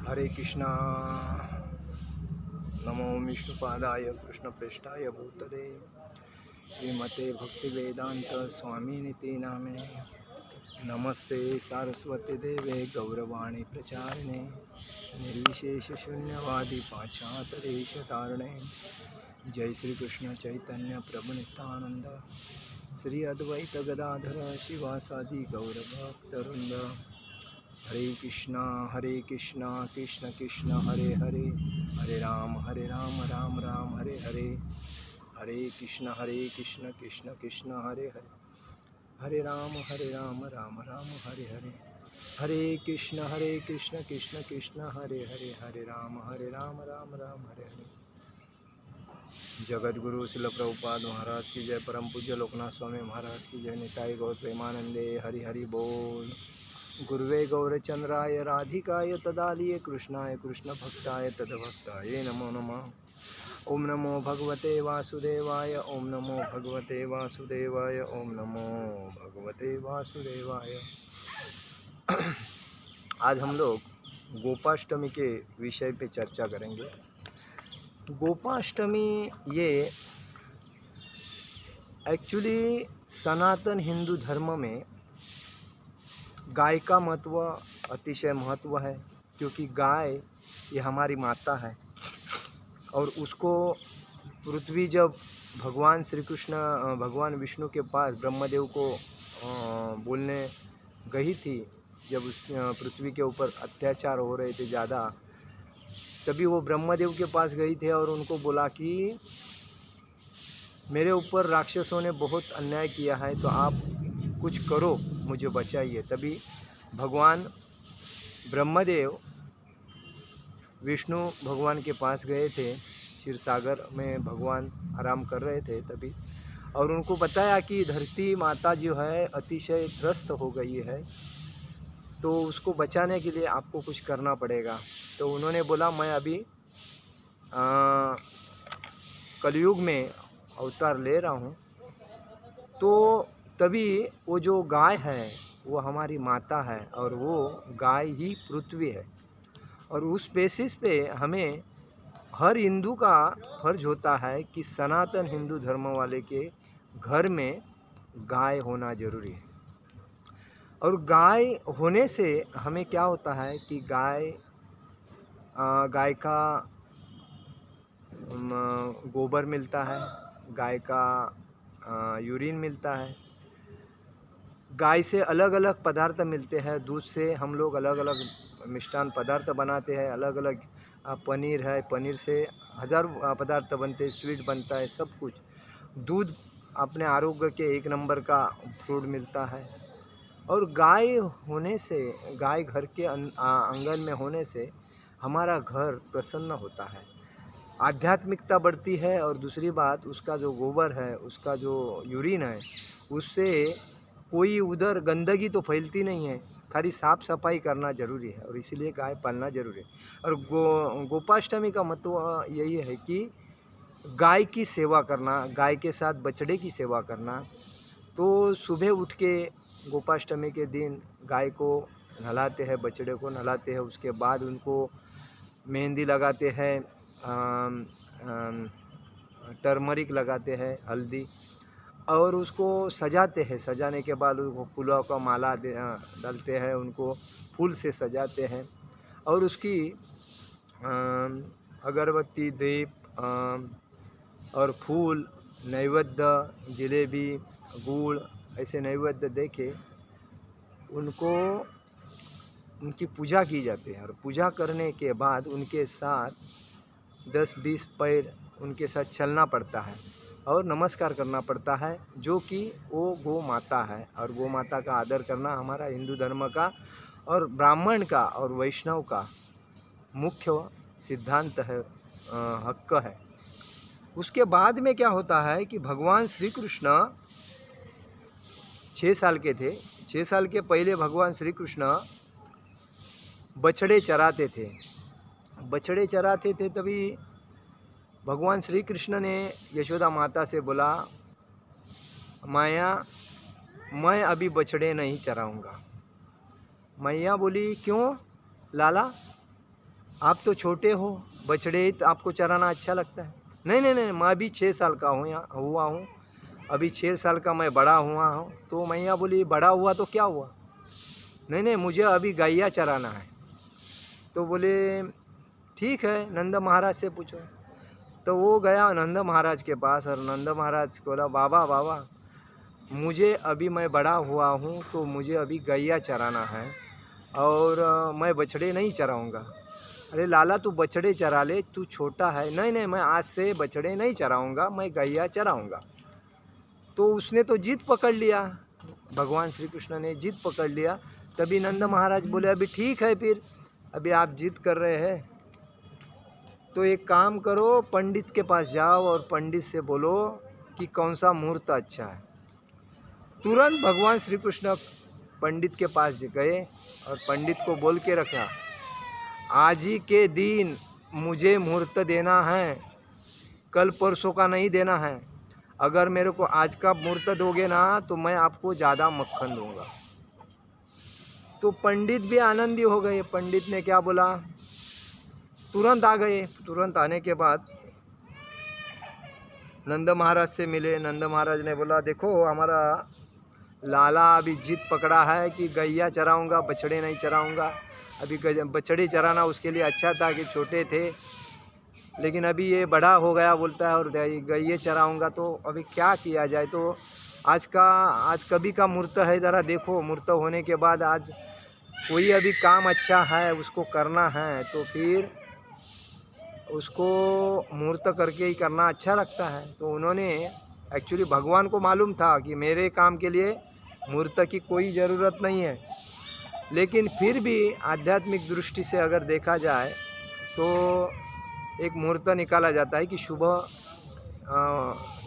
हरे कृष्णा। नमो विष्णुपादाय कृष्णप्रेष्ठाय भूतले श्रीमते भक्तिवेदांत स्वामिनिति नामिने। नमस्ते सारस्वती देवे गौरवाणी प्रचारिणे निर्विशेष शून्यवादी पाश्चात्यदेशतारिणे। जय श्री कृष्ण चैतन्य प्रभु नित्यानंद श्री अद्वैत गदाधर शिवासादि गौरभक्तवृंद। हरे कृष्णा कृष्ण कृष्ण हरे हरे, हरे राम राम राम हरे हरे। हरे कृष्ण कृष्ण कृष्ण हरे हरे, हरे राम राम राम हरे हरे। हरे कृष्ण कृष्ण कृष्ण हरे हरे, हरे राम राम राम हरे हरे। जगत गुरु शिल प्रभुपाद महाराज की जय। परम पूज्य लोकनाथ स्वामी महाराज की जय। निताई गौर प्रेमानंदे हरि हरि बोल। गुरुवे गौरचंद्राय राधिकाय तदालिये कृष्णाय कृष्ण भक्ताय तदभक्ताय नमो नमः। ओम नमो भगवते वासुदेवाय, ओम नमो भगवते वासुदेवाय, ओम नमो भगवते वासुदेवाय। आज हम लोग गोपाष्टमी के विषय पे चर्चा करेंगे। गोपाष्टमी ये एक्चुअली सनातन हिंदू धर्म में गाय का महत्व अतिशय महत्व है, क्योंकि गाय ये हमारी माता है। और उसको पृथ्वी जब भगवान श्री कृष्ण भगवान विष्णु के पास ब्रह्मदेव को बोलने गई थी, जब उस पृथ्वी के ऊपर अत्याचार हो रहे थे ज़्यादा, तभी वो ब्रह्मदेव के पास गई थे और उनको बोला कि मेरे ऊपर राक्षसों ने बहुत अन्याय किया है, तो आप कुछ करो, मुझे बचाइए। तभी भगवान ब्रह्मदेव विष्णु भगवान के पास गए थे। क्षीर सागर में भगवान आराम कर रहे थे तभी, और उनको बताया कि धरती माता जो है अतिशय त्रस्त हो गई है, तो उसको बचाने के लिए आपको कुछ करना पड़ेगा। तो उन्होंने बोला मैं अभी कलयुग में अवतार ले रहा हूँ। तो तभी वो जो गाय है वो हमारी माता है, और वो गाय ही पृथ्वी है। और उस बेसिस पे हमें हर हिंदू का फर्ज होता है कि सनातन हिंदू धर्म वाले के घर में गाय होना जरूरी है। और गाय होने से हमें क्या होता है कि गाय का गोबर मिलता है, गाय का यूरिन मिलता है, गाय से अलग अलग पदार्थ मिलते हैं। दूध से हम लोग अलग अलग मिष्ठान पदार्थ बनाते हैं, अलग अलग पनीर है, पनीर से हज़ारों पदार्थ बनते हैं, स्वीट बनता है, सब कुछ। दूध अपने आरोग्य के एक नंबर का फ्रूट मिलता है। और गाय होने से, गाय घर के आंगन में होने से हमारा घर प्रसन्न होता है, आध्यात्मिकता बढ़ती है। और दूसरी बात, उसका जो गोबर है, उसका जो यूरिन है, उससे कोई उधर गंदगी तो फैलती नहीं है। खाली साफ़ सफाई करना ज़रूरी है, और इसीलिए गाय पालना ज़रूरी है। और गोपाष्टमी का महत्व यही है कि गाय की सेवा करना, गाय के साथ बछड़े की सेवा करना। तो सुबह उठ के गोपाष्टमी के दिन गाय को नहलाते हैं, बछड़े को नहलाते हैं। उसके बाद उनको मेहंदी लगाते हैं, टर्मरिक लगाते हैं, हल्दी, और उसको सजाते हैं। सजाने के बाद उसको फूलों का माला डालते हैं, उनको फूल से सजाते हैं। और उसकी अगरबत्ती, दीप और फूल, नैवेद्य, जलेबी, गुड़, ऐसे नैवेद्य दे के उनको उनकी पूजा की जाती है। और पूजा करने के बाद उनके साथ 10-20 पैर उनके साथ चलना पड़ता है और नमस्कार करना पड़ता है, जो कि वो गौ माता है। और गौ माता का आदर करना हमारा हिंदू धर्म का और ब्राह्मण का और वैष्णव का मुख्य सिद्धांत है, हक है। उसके बाद में क्या होता है कि भगवान श्री कृष्ण 6 साल के थे। 6 साल के पहले भगवान श्री कृष्ण बछड़े चराते थे। बछड़े चराते थे, तभी भगवान श्री कृष्ण ने यशोदा माता से बोला, माया मैं अभी बछड़े नहीं चराऊँगा। मैया बोली, क्यों लाला? आप तो छोटे हो, बछड़े ही तो आपको चराना अच्छा लगता है। नहीं नहीं नहीं, मैं अभी 6 साल का हूँ, यहाँ हुआ हूँ, अभी 6 साल का मैं बड़ा हुआ हूँ। तो मैया बोली बड़ा हुआ तो क्या हुआ, नहीं नहीं मुझे अभी गैया चराना है। तो बोले ठीक है, नंद महाराज से पूछो। तो वो गया नंद महाराज के पास और नंद महाराज को बोला बाबा बाबा, मुझे अभी मैं बड़ा हुआ हूँ तो मुझे अभी गैया चराना है और मैं बछड़े नहीं चराऊँगा। अरे लाला तू बछड़े चरा ले, तू छोटा है। नहीं नहीं, मैं आज से बछड़े नहीं चराऊँगा, मैं गैया चराऊँगा। तो उसने तो जिद पकड़ लिया, भगवान श्री कृष्ण ने जिद पकड़ लिया। तभी नंद महाराज बोले अभी ठीक है, फिर अभी आप जिद कर रहे हैं तो एक काम करो, पंडित के पास जाओ और पंडित से बोलो कि कौन सा मुहूर्त अच्छा है। तुरंत भगवान श्री कृष्ण पंडित के पास गए और पंडित को बोल के रखा, आज ही के दिन मुझे मुहूर्त देना है, कल परसों का नहीं देना है। अगर मेरे को आज का मुहूर्त दोगे ना तो मैं आपको ज़्यादा मक्खन दूंगा। तो पंडित भी आनंदी हो गए। पंडित ने क्या बोला, तुरंत आ गए। तुरंत आने के बाद नंद महाराज से मिले। नंद महाराज ने बोला देखो हमारा लाला अभी जिद पकड़ा है कि गैया चराऊंगा, बछड़े नहीं चराऊंगा। अभी बछड़े चराना उसके लिए अच्छा था कि छोटे थे, लेकिन अभी ये बड़ा हो गया बोलता है और गैये चराऊंगा, तो अभी क्या किया जाए। तो आज कभी का मुहूर्त है, ज़रा देखो मुहूर्त होने के बाद आज कोई अभी काम अच्छा है उसको करना है तो फिर उसको मुहूर्त करके ही करना अच्छा लगता है। तो उन्होंने एक्चुअली भगवान को मालूम था कि मेरे काम के लिए मुहूर्त की कोई ज़रूरत नहीं है, लेकिन फिर भी आध्यात्मिक दृष्टि से अगर देखा जाए तो एक मुहूर्त निकाला जाता है कि शुभ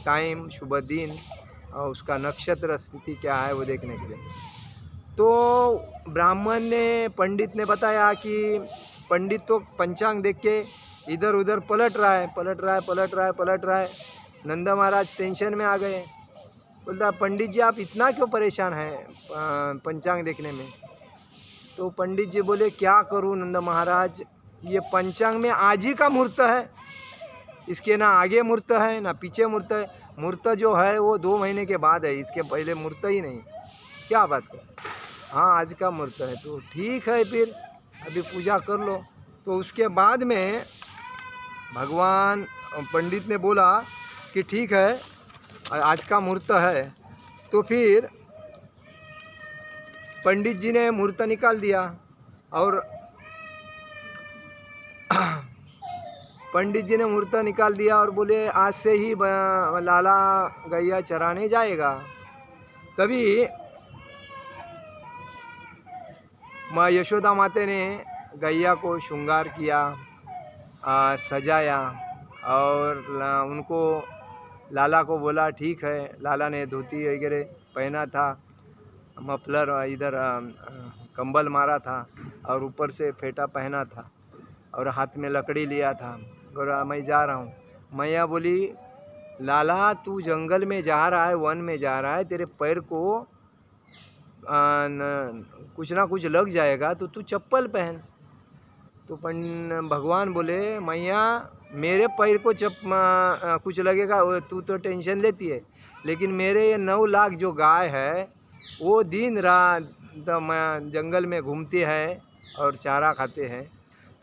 टाइम, शुभ दिन, उसका नक्षत्र स्थिति क्या है वो देखने के लिए। तो ब्राह्मण ने, पंडित ने बताया कि पंडित तो पंचांग देख के इधर उधर पलट रहा है। नंद महाराज टेंशन में आ गए। बोलता पंडित जी आप इतना क्यों परेशान हैं पंचांग देखने में। तो पंडित जी बोले क्या करूं नंद महाराज, ये पंचांग में आज ही का मुहूर्त है, इसके ना आगे मुहूर्त है ना पीछे मुहूर्त है। मुहूर्त जो है वो 2 महीने के बाद है, इसके पहले मुहूर्त ही नहीं। क्या बात कर, हाँ आज का मुहूर्त है। तो ठीक है फिर अभी पूजा कर लो। तो उसके बाद में भगवान पंडित ने बोला कि ठीक है आज का मुहूर्त है। तो फिर पंडित जी ने मुहूर्त निकाल दिया और पंडित जी ने मुहूर्त निकाल दिया और बोले आज से ही लाला गैया चराने जाएगा। तभी माँ यशोदा माता ने गैया को श्रृंगार किया, सजाया और उनको लाला को बोला ठीक है। लाला ने धोती वगैरह पहना था, मफलर इधर कंबल मारा था और ऊपर से फेटा पहना था और हाथ में लकड़ी लिया था और मैं जा रहा हूँ। मैया बोली लाला तू जंगल में जा रहा है, वन में जा रहा है, तेरे पैर को कुछ ना कुछ लग जाएगा तो तू चप्पल पहन। तो भगवान बोले मैया मेरे पैर को कुछ लगेगा तू तो टेंशन लेती है, लेकिन मेरे ये 9 लाख जो गाय है वो दिन रात जंगल में घूमती है और चारा खाते हैं,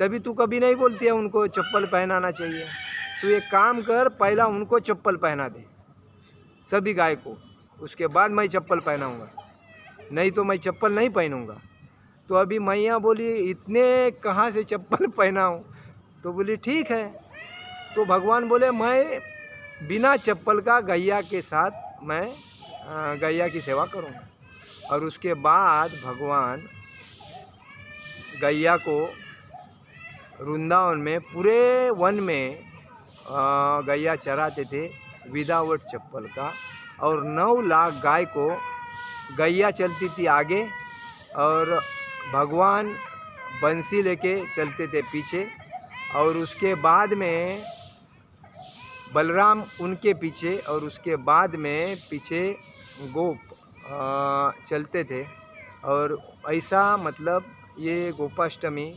तभी तू कभी नहीं बोलती है उनको चप्पल पहनाना चाहिए। तू एक काम कर, पहला उनको चप्पल पहना दे सभी गाय को, उसके बाद मैं चप्पल पहनाऊँगा, नहीं तो मैं चप्पल नहीं पहनूँगा। तो अभी मैया बोली इतने कहाँ से चप्पल पहनाऊँ। तो बोली ठीक है। तो भगवान बोले मैं बिना चप्पल का गैया के साथ मैं गैया की सेवा करूँगा। और उसके बाद भगवान गैया को वृंदावन में पूरे वन में गैया चराते थे विदाउट चप्पल का, और 9 लाख गाय को गैया चलती थी आगे और भगवान बंसी लेके चलते थे पीछे, और उसके बाद में बलराम उनके पीछे, और उसके बाद में पीछे गोप चलते थे। और ऐसा मतलब ये गोपाष्टमी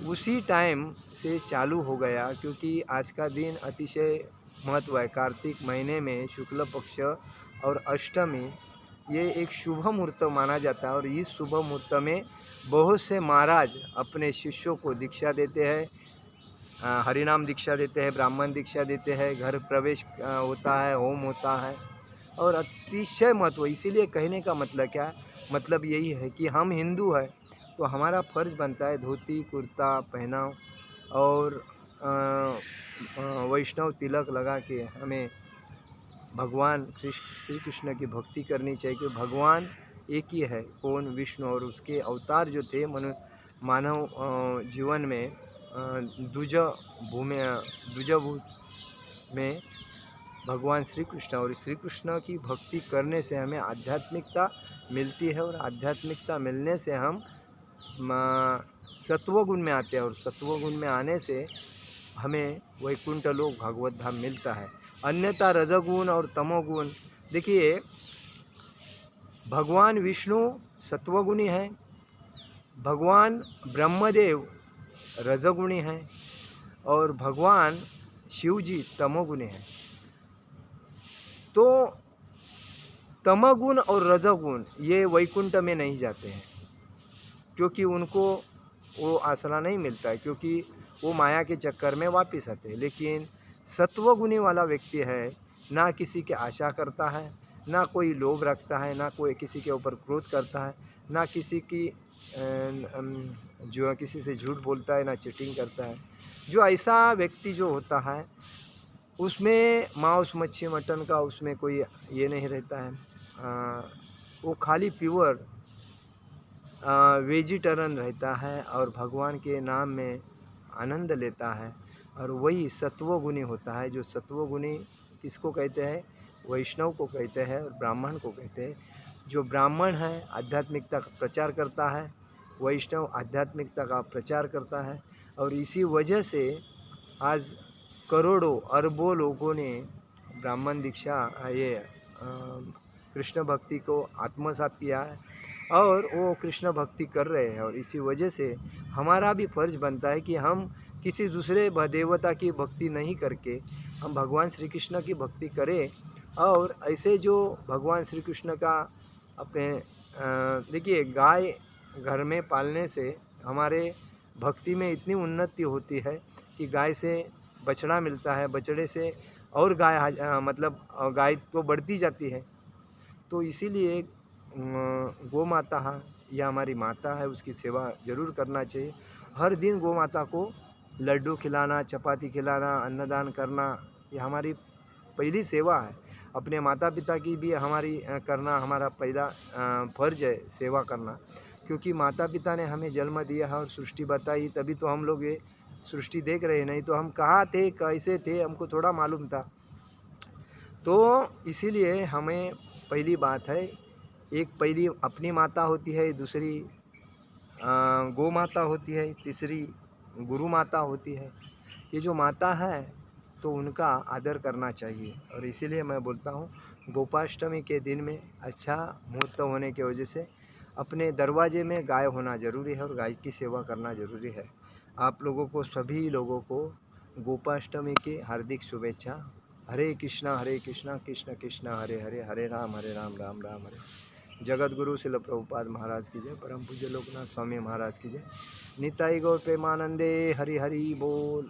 उसी टाइम से चालू हो गया, क्योंकि आज का दिन अतिशय महत्व है। कार्तिक महीने में शुक्ल पक्ष और अष्टमी ये एक शुभ मुहूर्त माना जाता है, और इस शुभ मुहूर्त में बहुत से महाराज अपने शिष्यों को दीक्षा देते हैं, हरिनाम दीक्षा देते हैं, ब्राह्मण दीक्षा देते हैं, घर प्रवेश होता है, होम होता है, और अतिशय महत्व। इसीलिए कहने का मतलब क्या है, मतलब यही है कि हम हिंदू हैं तो हमारा फर्ज बनता है धोती कुर्ता पहना और वैष्णव तिलक लगा के हमें भगवान श्री कृष्ण की भक्ति करनी चाहिए। कि भगवान एक ही है, कौन, विष्णु, और उसके अवतार जो थे मानव जीवन में द्विज भू में भगवान श्री कृष्ण, और श्री कृष्ण की भक्ति करने से हमें आध्यात्मिकता मिलती है, और आध्यात्मिकता मिलने से हम सत्वगुण में आते हैं, और सत्वगुण में आने से हमें वैकुंठ लोक भगवत धाम मिलता है। अन्यथा रजगुण और तमोगुण, देखिए भगवान विष्णु सत्वगुणी है, भगवान ब्रह्मदेव रजगुणी हैं, और भगवान शिवजी तमोगुणी हैं। तो तमोगुण और रजोगुण ये वैकुंठ में नहीं जाते हैं, क्योंकि उनको वो आसरा नहीं मिलता है, क्योंकि वो माया के चक्कर में वापस आते हैं। लेकिन सत्वगुणी वाला व्यक्ति है, ना किसी की आशा करता है, ना कोई लोभ रखता है, ना कोई किसी के ऊपर क्रोध करता है, ना किसी की जो किसी से झूठ बोलता है, ना चीटिंग करता है। जो ऐसा व्यक्ति जो होता है उसमें मांस मच्छी मटन का उसमें कोई ये नहीं रहता है, वो खाली प्योर वेजिटेरियन रहता है और भगवान के नाम में आनंद लेता है, और वही सत्वगुणी होता है। जो सत्वगुणी किसको कहते हैं, वैष्णव को कहते हैं और ब्राह्मण को कहते हैं। जो ब्राह्मण है आध्यात्मिकता का प्रचार करता है, वैष्णव आध्यात्मिकता का प्रचार करता है, और इसी वजह से आज करोड़ों अरबों लोगों ने ब्राह्मण दीक्षा ये कृष्ण भक्ति को आत्मसात किया है, और वो कृष्ण भक्ति कर रहे हैं। और इसी वजह से हमारा भी फर्ज बनता है कि हम किसी दूसरे देवता की भक्ति नहीं करके हम भगवान श्री कृष्ण की भक्ति करें। और ऐसे जो भगवान श्री कृष्ण का अपने देखिए गाय घर में पालने से हमारे भक्ति में इतनी उन्नति होती है कि गाय से बछड़ा मिलता है, बछड़े से और गाय मतलब गाय तो बढ़ती जाती है। तो इसीलिए गौ माता है या हमारी माता है, उसकी सेवा ज़रूर करना चाहिए। हर दिन गौ माता को लड्डू खिलाना, चपाती खिलाना, अन्नदान करना, ये हमारी पहली सेवा है। अपने माता पिता की भी हमारी करना हमारा पहला फर्ज है, सेवा करना। क्योंकि माता पिता ने हमें जन्म दिया है और सृष्टि बताई, तभी तो हम लोग ये सृष्टि देख रहे हैं, नहीं तो हम कहाँ थे, कैसे थे, हमको थोड़ा मालूम था। तो इसीलिए हमें पहली बात है, एक पहली अपनी माता होती है, दूसरी गौ माता होती है, तीसरी गुरु माता होती है। ये जो माता है तो उनका आदर करना चाहिए, और इसीलिए मैं बोलता हूँ गोपाष्टमी के दिन में अच्छा मुहूर्त होने की वजह से अपने दरवाजे में गाय होना ज़रूरी है, और गाय की सेवा करना ज़रूरी है। आप लोगों को, सभी लोगों को गोपाष्टमी की हार्दिक शुभेच्छा। हरे कृष्णा कृष्ण कृष्ण हरे हरे, हरे राम राम राम हरे। जगत गुरु शिल प्रभुपाद महाराज की जय, परम पूज्य लोकनाथ स्वामी महाराज की जय। निताई गौर प्रेमानंदे, हरि हरि बोल।